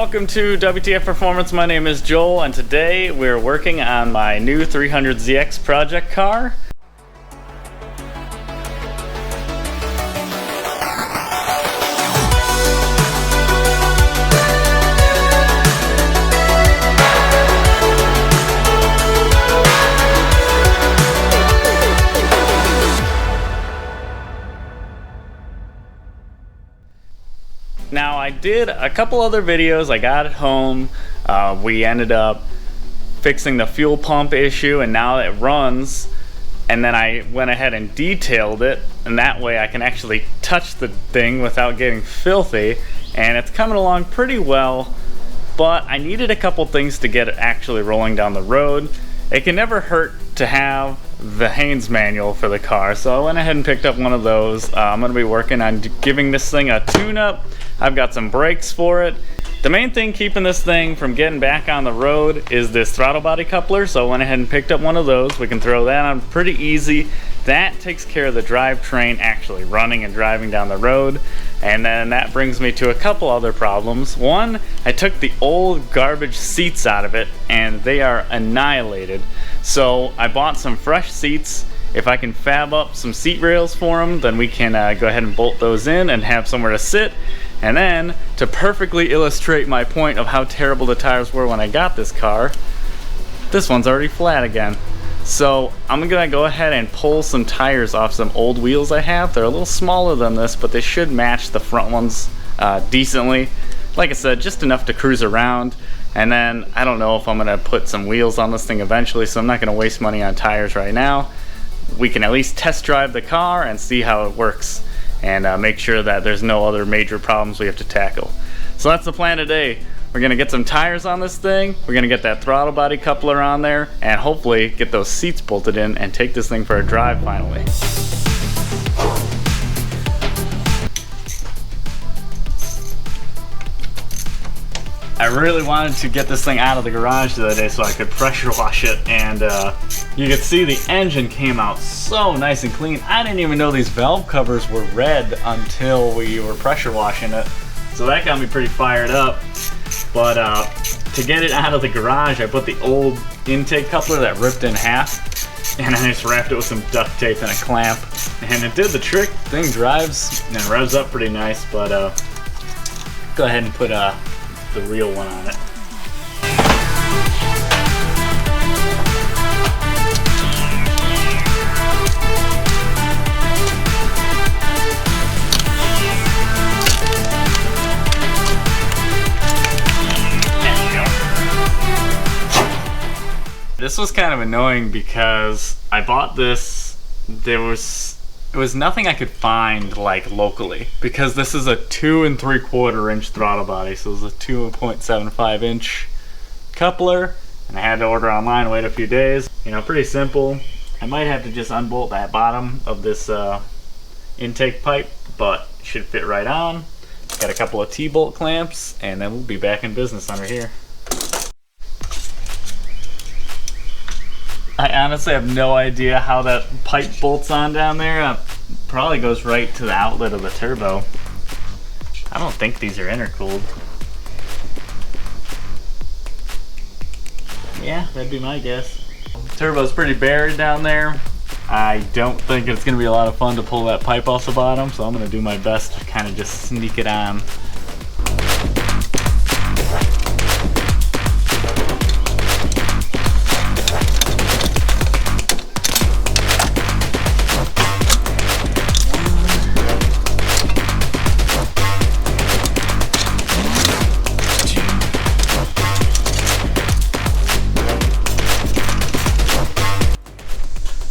welcome to WTF Performance. My name is Joel, and today we're working on my new 300ZX project car. Now, I did a couple other videos. I got it home. We ended up fixing the fuel pump issue, and now it runs. And then I went ahead and detailed it, and that way I can actually touch the thing without getting filthy. And it's coming along pretty well, but I needed a couple things to get it actually rolling down the road. It can never hurt to have the Haynes manual for the car, so I went ahead and picked up one of those. I'm going to be working on giving this thing a tune-up. I've got some brakes for it. The main thing keeping this thing from getting back on the road is this throttle body coupler, so I went ahead and picked up one of those. We can throw that on pretty easy. That takes care of the drivetrain actually running and driving down the road. And then that brings me to a couple other problems. One, I took the old garbage seats out of it and they are annihilated. So I bought some fresh seats. If I can fab up some seat rails for them, then we can go ahead and bolt those in and have somewhere to sit. And then, to perfectly illustrate my point of how terrible the tires were when I got this car, this one's already flat again. So I'm gonna go ahead and pull some tires off some old wheels I have. They're a little smaller than this, but they should match the front ones decently. Like I said, just enough to cruise around. And then I don't know if I'm gonna put some wheels on this thing eventually, so I'm not gonna waste money on tires right now. We can at least test drive the car and see how it works, and make sure that there's no other major problems we have to tackle. So that's the plan today. We're gonna get some tires on this thing, we're gonna get that throttle body coupler on there, and hopefully get those seats bolted in and take this thing for a drive finally. I really wanted to get this thing out of the garage the other day so I could pressure wash it, and you could see the engine came out so nice and clean. I didn't even know these valve covers were red until we were pressure washing it, so that got me pretty fired up. But to get it out of the garage, I put the old intake coupler that ripped in half, and I just wrapped it with some duct tape and a clamp, and it did the trick. The thing drives and revs up pretty nice, but go ahead and put the real one on it. This was kind of annoying because I bought this, it was nothing I could find like locally, because this is a 2 3/4 inch throttle body, so it's a 2.75 inch coupler, and I had to order online and wait a few days. You know, pretty simple. I might have to just unbolt that bottom of this intake pipe, but it should fit right on. Got a couple of T-bolt clamps, and then we'll be back in business under here. I honestly have no idea how that pipe bolts on down there. Probably goes right to the outlet of the turbo. I don't think these are intercooled. Yeah, that'd be my guess. Turbo's pretty buried down there. I don't think it's gonna be a lot of fun to pull that pipe off the bottom, so I'm gonna do my best to kind of just sneak it on.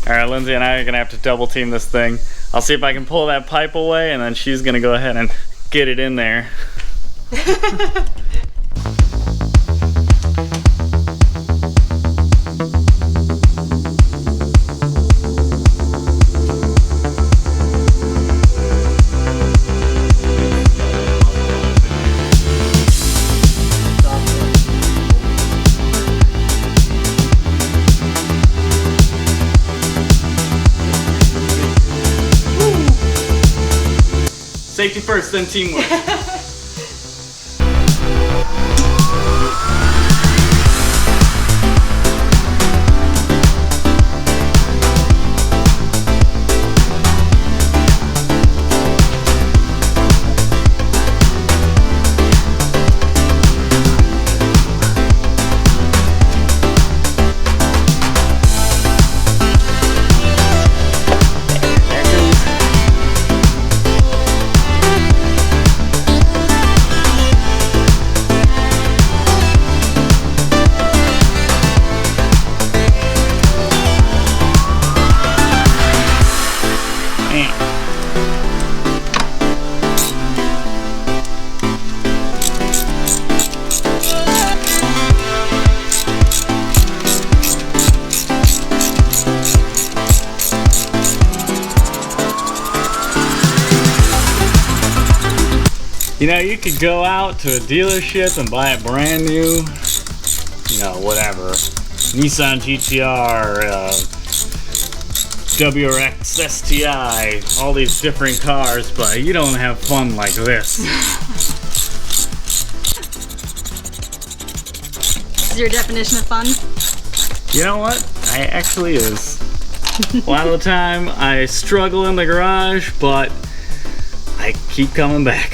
Alright, Lindsay and I are going to have to double team this thing. I'll see if I can pull that pipe away, and then she's going to go ahead and get it in there. Safety first, then teamwork. You know, you could go out to a dealership and buy a brand new, you know, whatever, Nissan GTR, WRX STI, all these different cars, but you don't have fun like this. This is your definition of fun? You know what? I actually is. A lot of the time I struggle in the garage, but I keep coming back.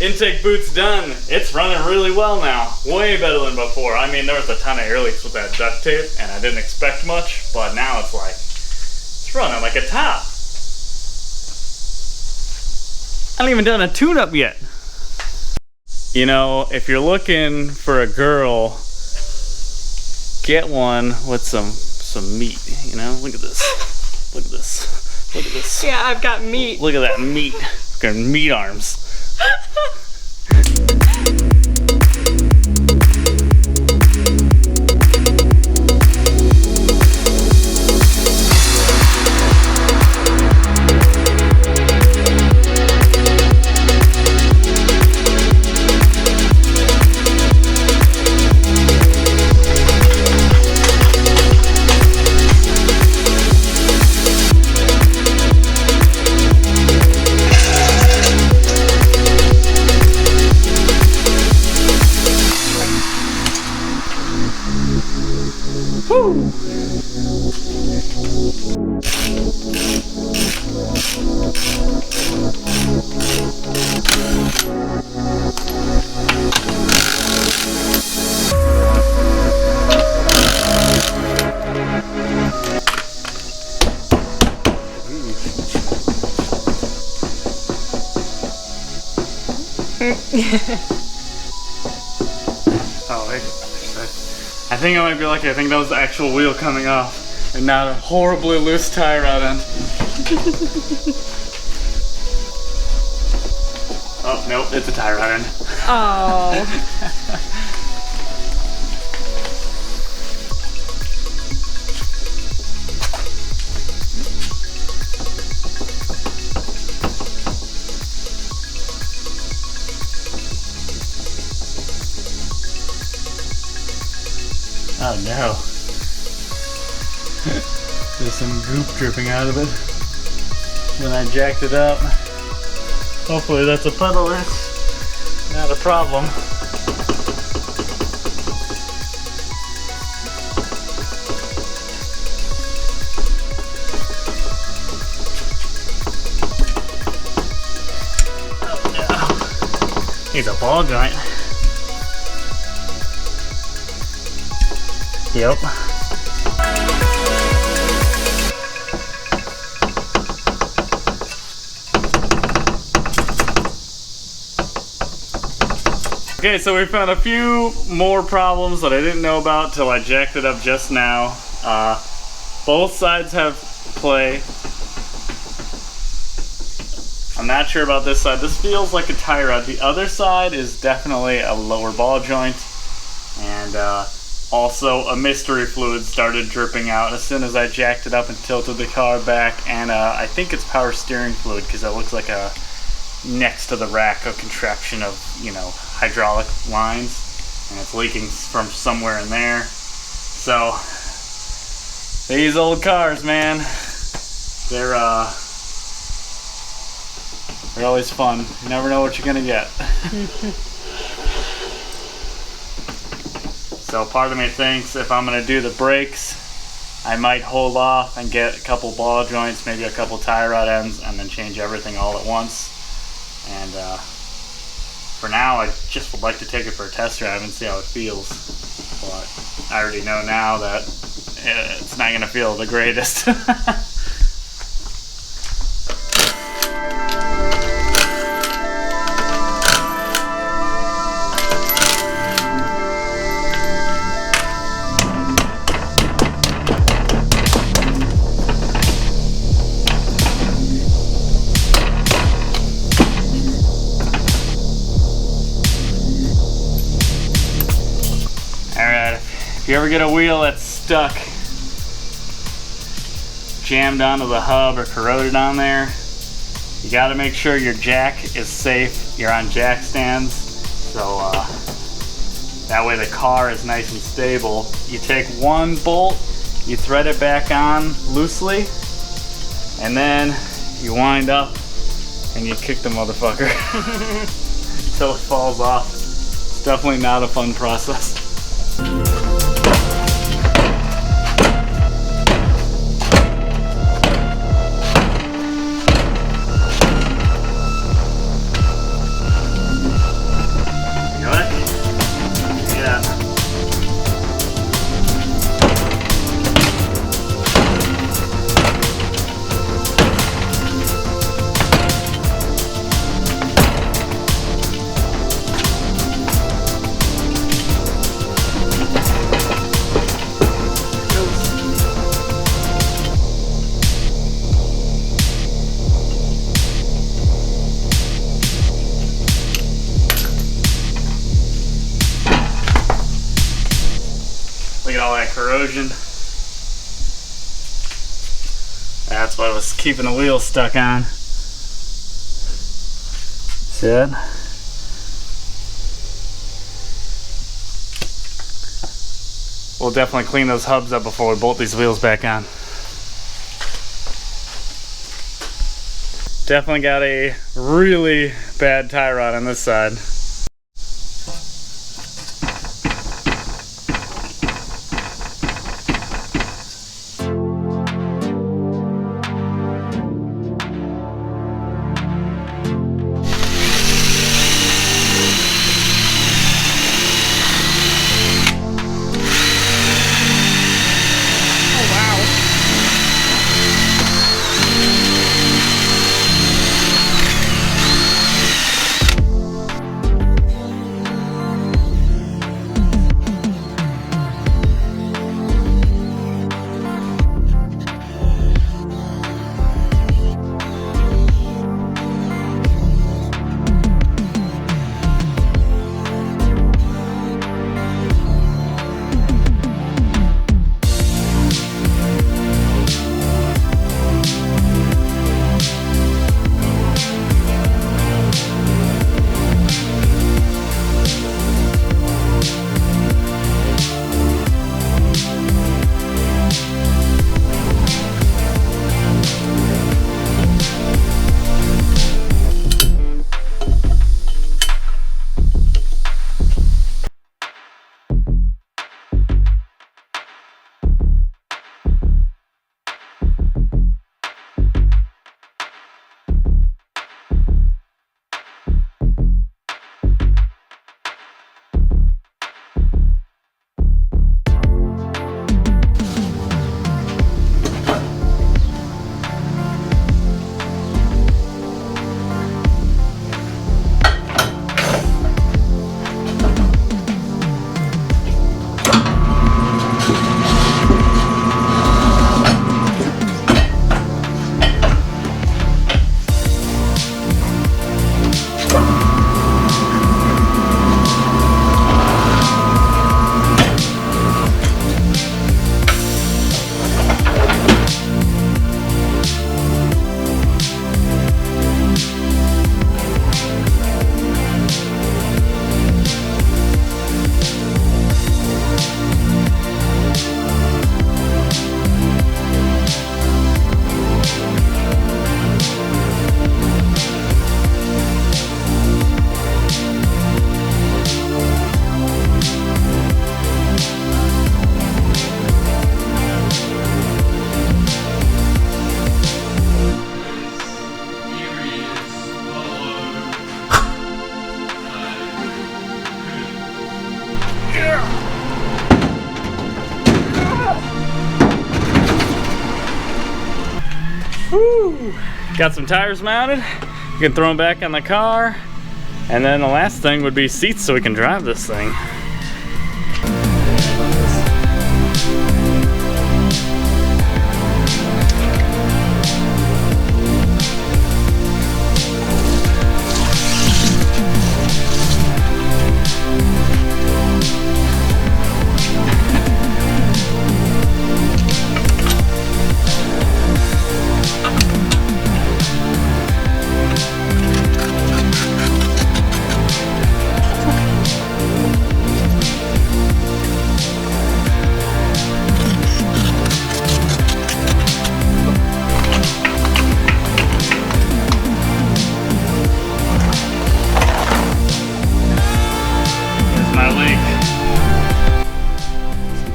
Intake boot's done. It's running really well now. Way better than before. I mean, there was a ton of air leaks with that duct tape, and I didn't expect much, but now it's like, it's running like a top. I haven't even done a tune-up yet. You know, if you're looking for a girl, get one with some meat, you know? Look at this. Look at this. Look at this. Yeah, I've got meat. Look at that meat. Got meat arms. Woo! Oh, wait. I think I might be lucky. I think that was the actual wheel coming off and not a horribly loose tie rod end. Oh, nope, it's a tie rod end. Oh. Oh no. There's some goop dripping out of it. When I jacked it up. Hopefully that's a puddle less. Not a problem. Oh no. He's a ball joint. Yep. Okay, so we found a few more problems that I didn't know about till I jacked it up just now. Both sides have play. I'm not sure about this side. This feels like a tie rod. The other side is definitely a lower ball joint. And also, a mystery fluid started dripping out as soon as I jacked it up and tilted the car back, and I think it's power steering fluid because it looks like a next to the rack a contraption of, you know, hydraulic lines, and it's leaking from somewhere in there. So these old cars, man, they're always fun. You never know what you're gonna get. So part of me thinks if I'm going to do the brakes, I might hold off and get a couple ball joints, maybe a couple tie rod ends, and then change everything all at once. And for now, I just would like to take it for a test drive and see how it feels. but I already know now that it's not gonna feel the greatest. Alright, if you ever get a wheel that's stuck, jammed onto the hub or corroded on there, you gotta make sure your jack is safe. You're on jack stands, so that way the car is nice and stable. You take one bolt, you thread it back on loosely, and then you wind up and you kick the motherfucker until it falls off. It's definitely not a fun process. Look at all that corrosion. That's what was keeping the wheels stuck on. See it? We'll definitely clean those hubs up before we bolt these wheels back on. Definitely got a really bad tie rod on this side. Got some tires mounted. You can throw them back on the car. And then the last thing would be seats so we can drive this thing.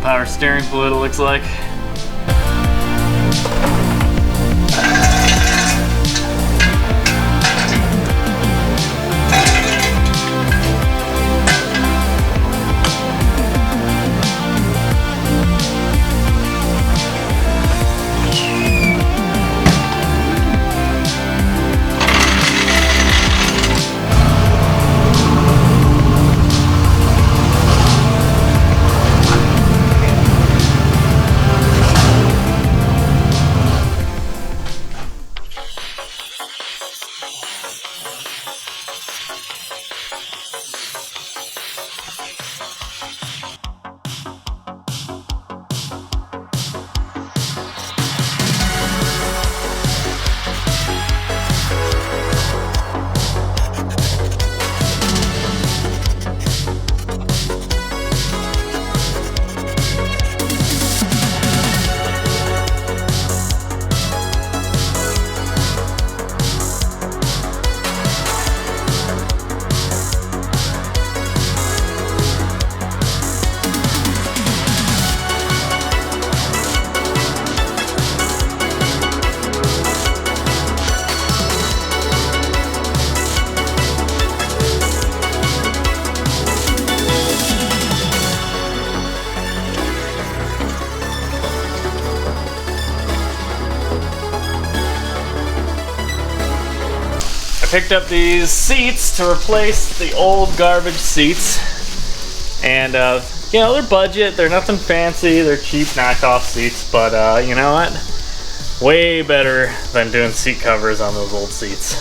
Power steering fluid, it looks like. Picked up these seats to replace the old garbage seats, and you know, they're budget, they're nothing fancy, they're cheap knockoff seats, but you know what, way better than doing seat covers on those old seats.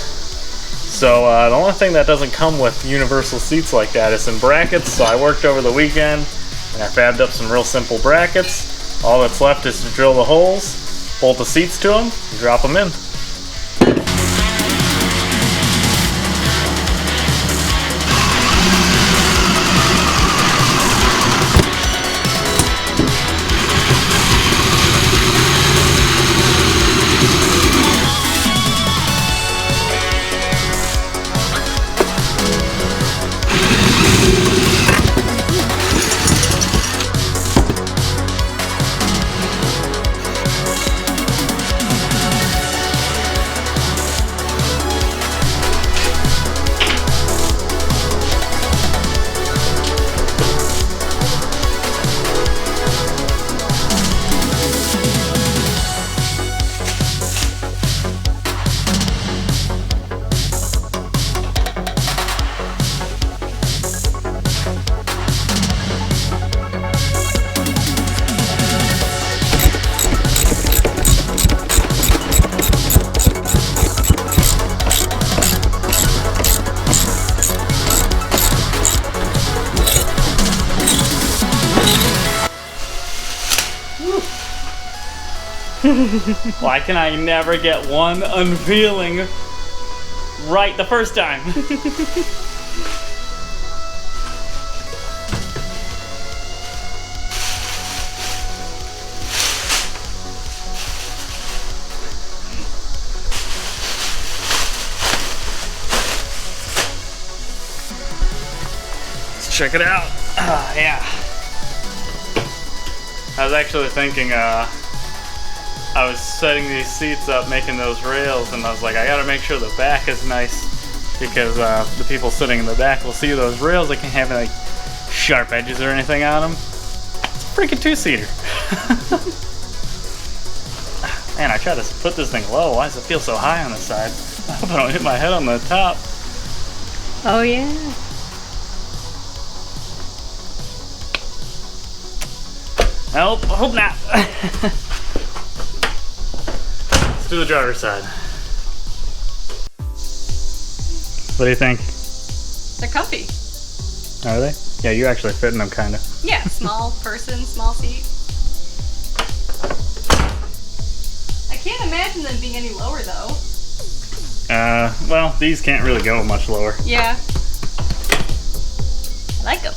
So the only thing that doesn't come with universal seats like that is some brackets, so I worked over the weekend and I fabbed up some real simple brackets. All that's left is to drill the holes, bolt the seats to them, and drop them in. Why can I never get one unveiling right the first time? Let's check it out. Yeah. I was actually thinking, I was setting these seats up, making those rails, and I was like, I gotta make sure the back is nice because the people sitting in the back will see those rails. They can't have like sharp edges or anything on them. It's a freaking two-seater. Man, I tried to put this thing low. Why does it feel so high on the side? I hope I don't hit my head on the top. Oh yeah. Nope, hope not. Let's do the driver's side. What do you think? They're comfy. Are they? Yeah, you actually fit in them, kind of. Yeah, small person, small seat. I can't imagine them being any lower though. Well, these can't really go much lower. Yeah. I like them.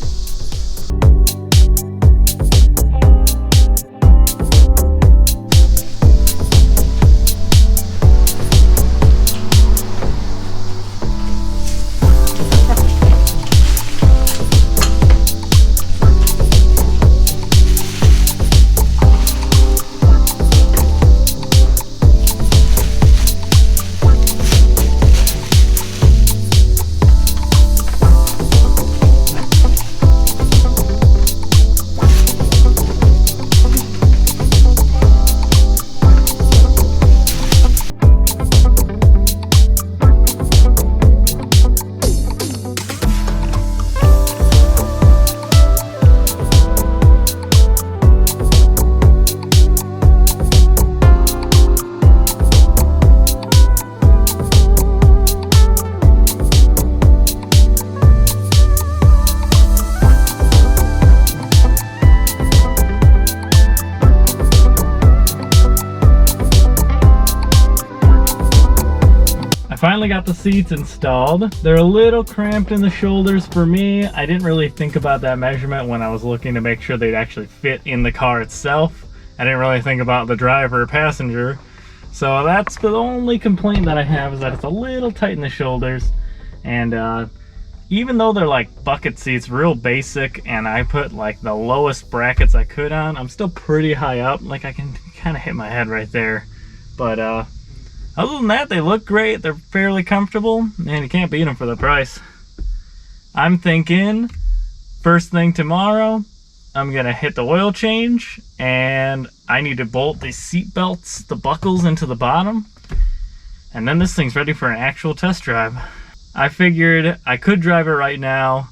Finally got the seats installed. They're a little cramped in the shoulders for me. I didn't really think about that measurement when I was looking to make sure they'd actually fit in the car itself. I didn't really think about the driver or passenger. So that's the only complaint that I have, is that it's a little tight in the shoulders. And even though they're like bucket seats, real basic, and I put like the lowest brackets I could on, I'm still pretty high up. Like I can kind of hit my head right there. But other than that, they look great. They're fairly comfortable, and you can't beat them for the price. I'm thinking first thing tomorrow, I'm gonna hit the oil change, and I need to bolt the seat belts, the buckles into the bottom, and then this thing's ready for an actual test drive. I figured I could drive it right now,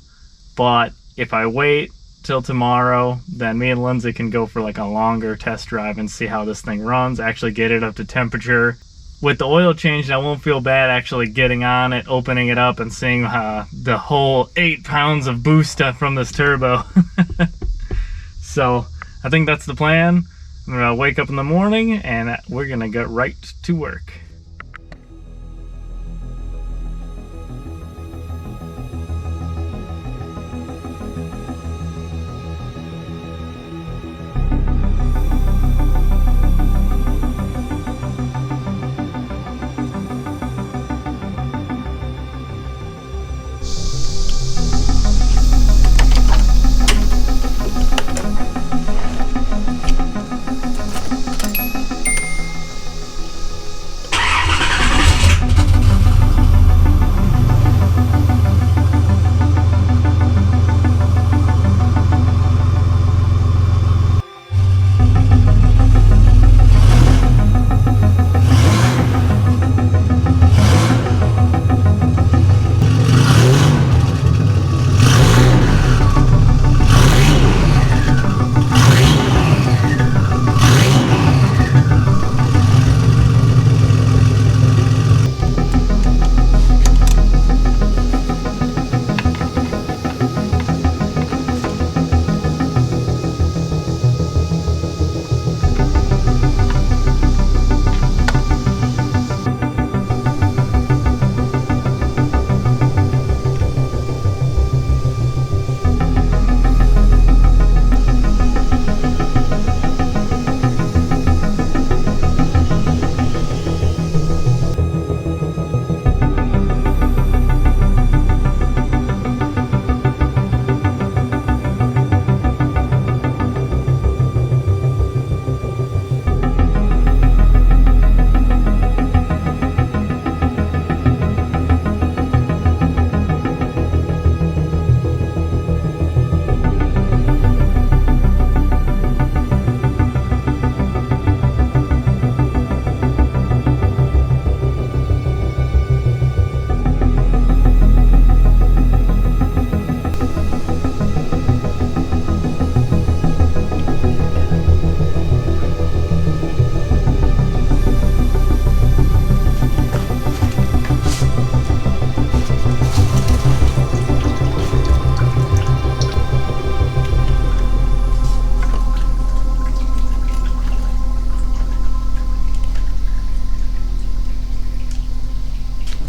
but if I wait till tomorrow, then me and Lindsay can go for like a longer test drive and see how this thing runs, actually get it up to temperature. With the oil change, I won't feel bad actually getting on it, opening it up, and seeing the whole 8 pounds of boost from this turbo. So I think that's the plan. I'm gonna wake up in the morning and we're gonna get right to work.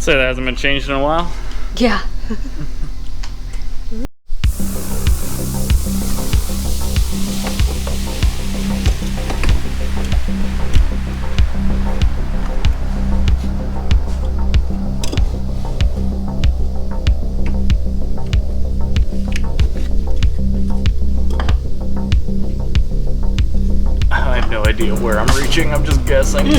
So that hasn't been changed in a while? Yeah. I have no idea where I'm reaching, I'm just guessing.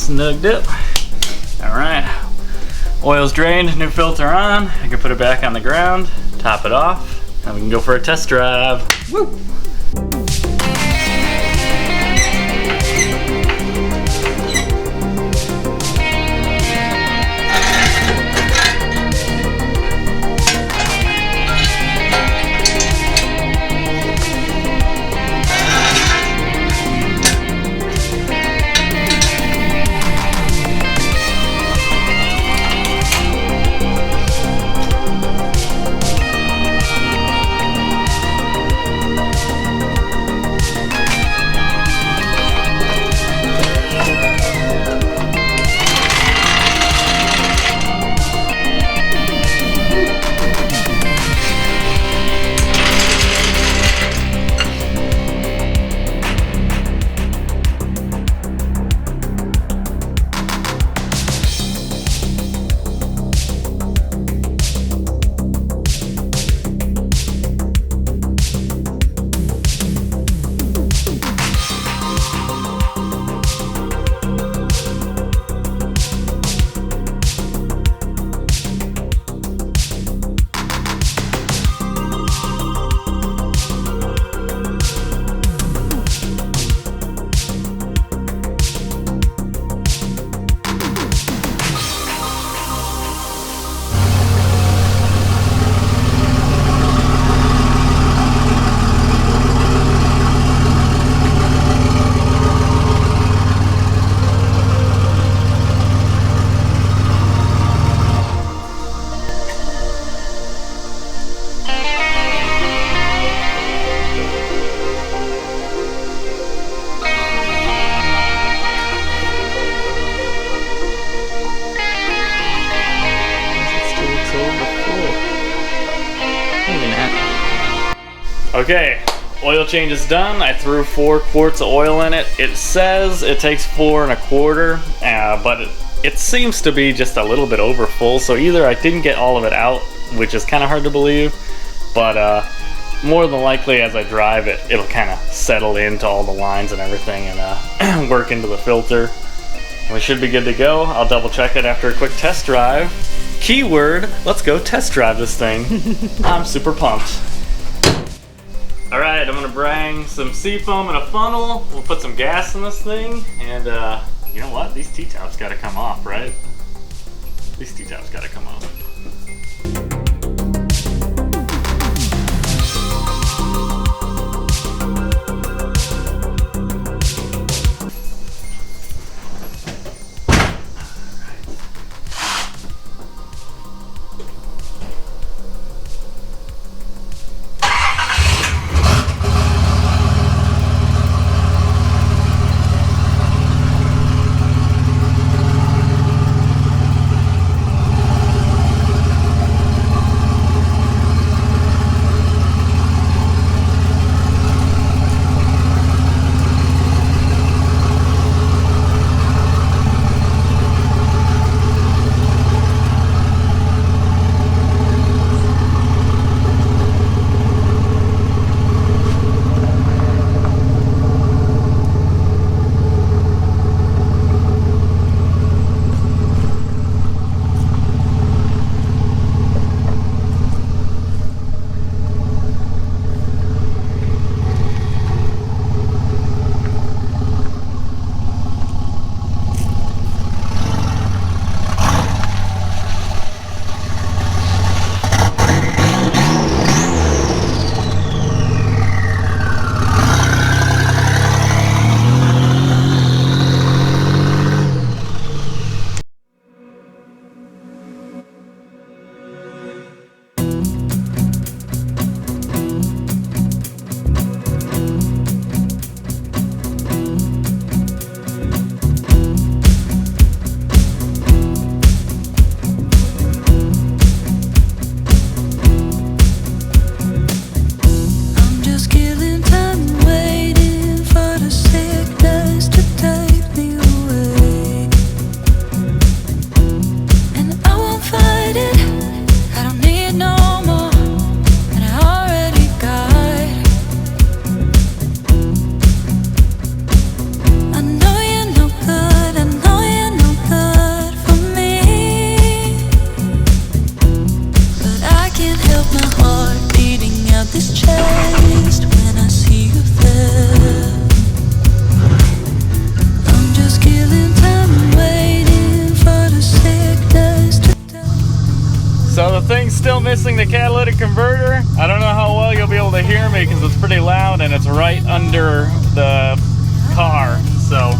Snugged up. All right, oil's drained, new filter on. I can put it back on the ground, top it off, and we can go for a test drive. Woo! Okay, oil change is done. I threw 4 quarts of oil in it. It says it takes 4 1/4, but it seems to be just a little bit over full. So either I didn't get all of it out, which is kind of hard to believe, but more than likely as I drive it, it'll kind of settle into all the lines and everything and work into the filter. We should be good to go. I'll double check it after a quick test drive. Keyword, let's go test drive this thing. I'm super pumped. All right, I'm gonna bring some seafoam in a funnel. We'll put some gas in this thing, and you know what? These T-tops gotta come off, right? These T-tops gotta come off. hear me because it's pretty loud and it's right under the car. So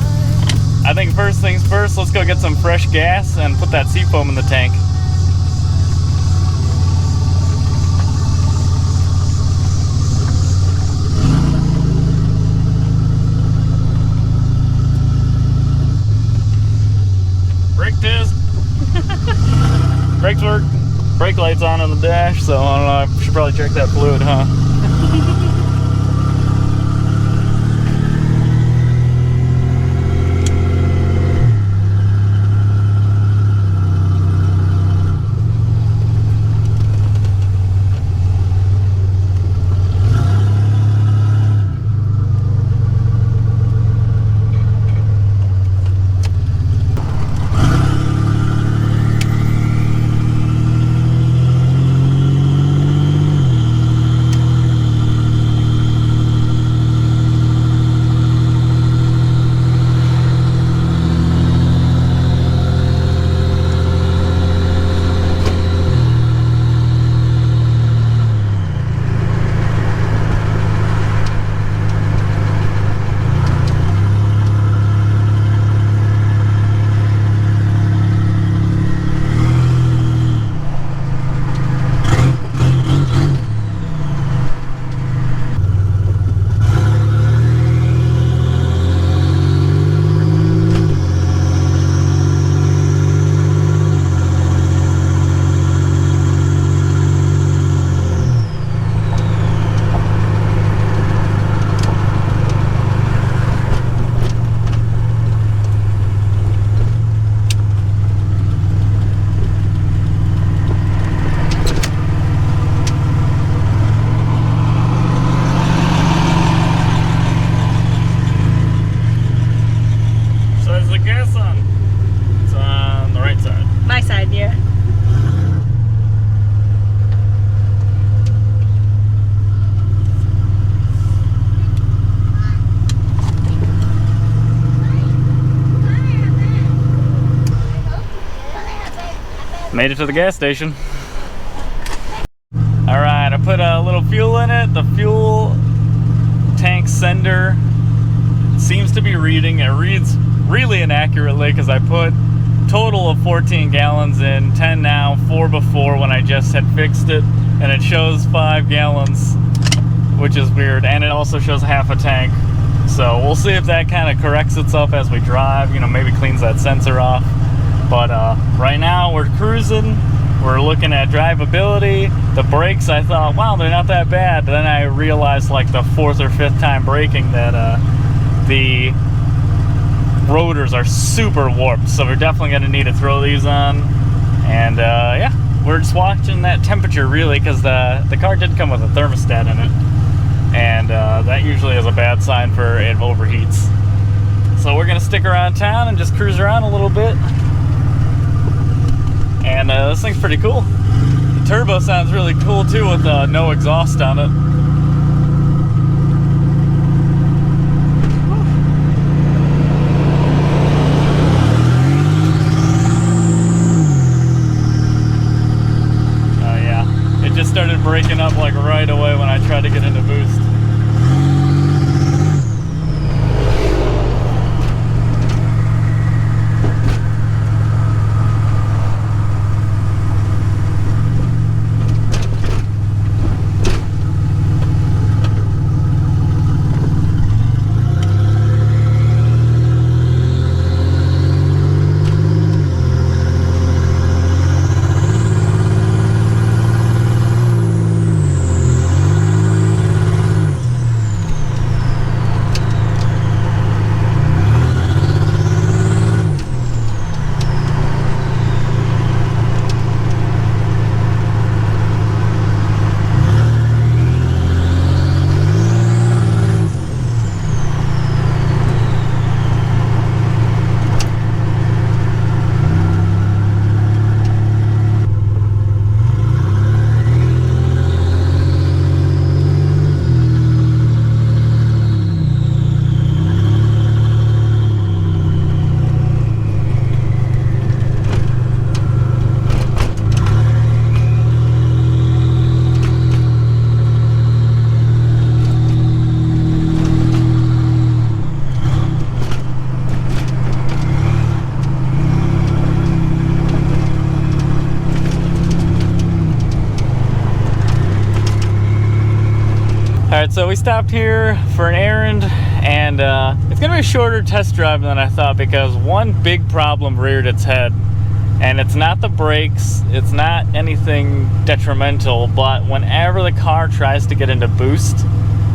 I think first things first, let's go get some fresh gas and put that seafoam in the tank. Brake test. Brakes work. Brake lights on the dash, so I don't know, I should probably check that fluid, huh? Made it to the gas station. All right, I put a little fuel in it. The fuel tank sender seems to be reading. It reads really inaccurately because I put total of 14 gallons in, 10 now, 4 before when I just had fixed it, and it shows 5 gallons, which is weird, and it also shows half a tank. So we'll see if that kind of corrects itself as we drive, you know, maybe cleans that sensor off. But right now we're cruising, we're looking at drivability. The brakes, I thought, wow, they're not that bad. Then I realized like the 4th or 5th time braking that the rotors are super warped. So we're definitely gonna need to throw these on. And yeah, we're just watching that temperature really, because the car did come with a thermostat in it. And that usually is a bad sign for it overheats. So we're gonna stick around town and just cruise around a little bit. And this thing's pretty cool. The turbo sounds really cool too with no exhaust on it. Oh yeah, it just started breaking up like right away when I tried to get into boost. Alright, so we stopped here for an errand, and it's gonna be a shorter test drive than I thought because one big problem reared its head. And it's not the brakes, it's not anything detrimental, but whenever the car tries to get into boost,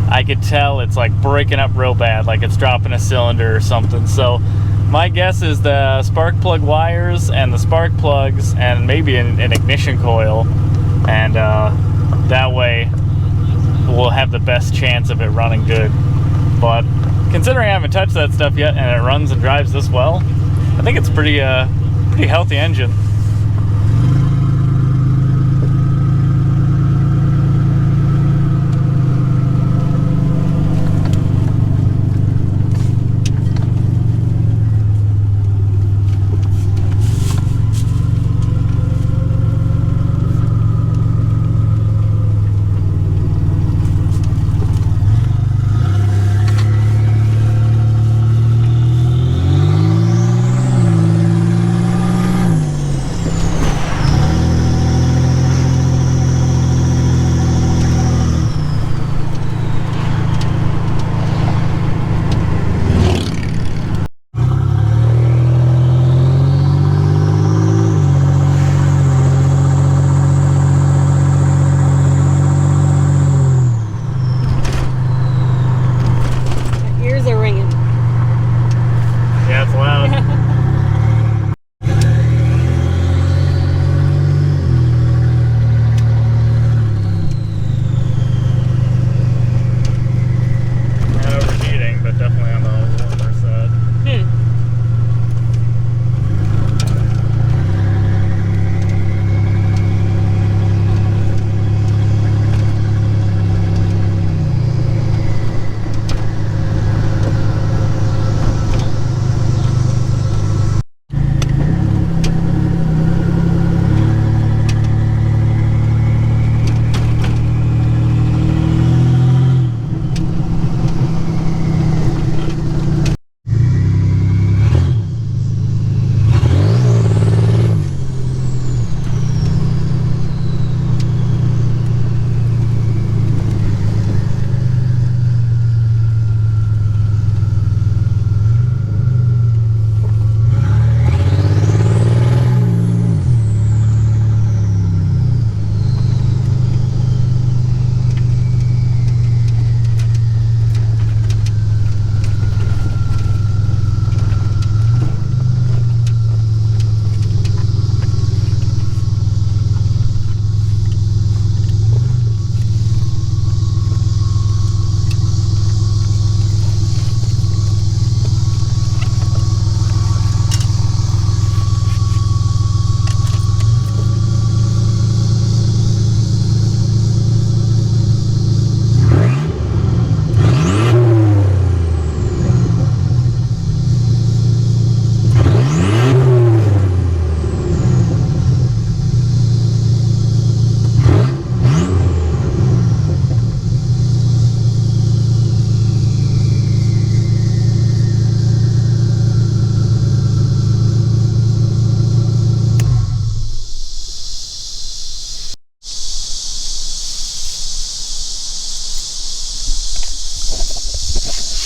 I could tell it's like breaking up real bad, like it's dropping a cylinder or something. So my guess is the spark plug wires and the spark plugs and maybe an ignition coil, and that way we'll have the best chance of it running good. But considering I haven't touched that stuff yet and it runs and drives this well, I think it's pretty healthy engine.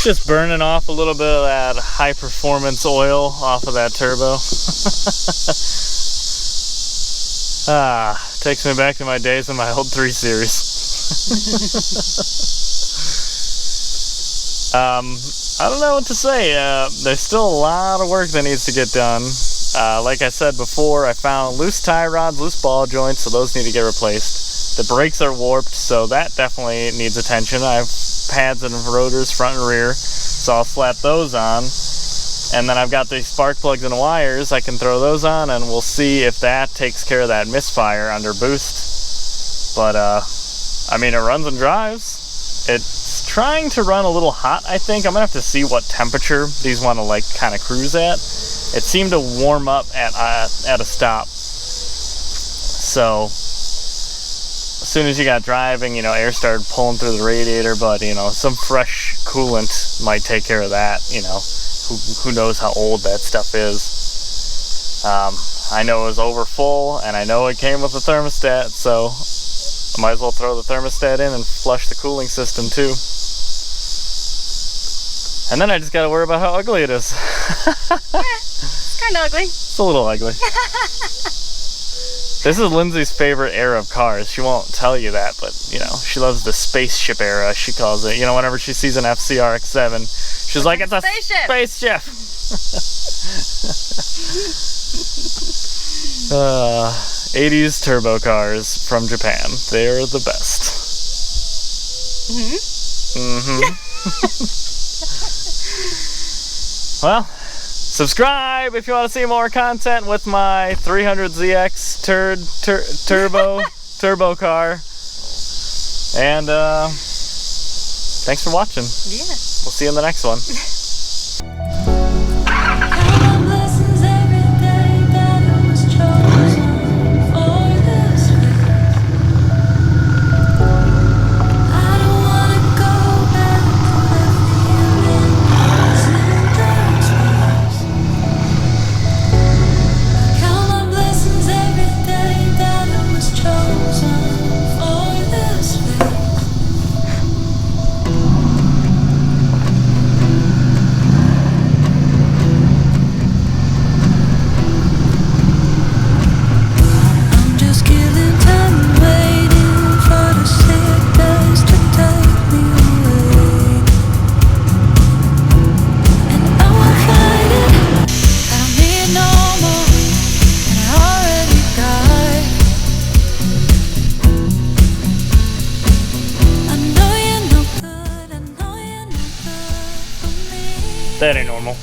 Just burning off a little bit of that high performance oil off of that turbo. Takes me back to my days in my old 3 Series. I don't know what to say. There's still a lot of work that needs to get done. Like I said before, I found loose tie rods, loose ball joints, so those need to get replaced. The brakes are warped, so that definitely needs attention. I have pads and rotors front and rear, so I'll slap those on. And then I've got these spark plugs and wires. I can throw those on and we'll see if that takes care of that misfire under boost. But I mean, it runs and drives. It's trying to run a little hot, I think. I'm gonna have to see what temperature these want to like kind of cruise at. It seemed to warm up at a stop. So as soon as you got driving, you know, air started pulling through the radiator, but you know, some fresh coolant might take care of that. You know, who knows how old that stuff is. I know it was over full, and I know it came with a thermostat, so I might as well throw the thermostat in and flush the cooling system too. And then I just gotta worry about how ugly it is. It's kind of ugly. It's a little ugly. This is Lindsay's favorite era of cars. She won't tell you that, but you know, she loves the spaceship era, she calls it. You know, whenever she sees an FCR X7, she's like, it's a spaceship. 80s turbo cars from Japan. They're the best. Well, subscribe if you want to see more content with my 300ZX turbo car. And thanks for watching. Yeah. We'll see you in the next one. That ain't normal.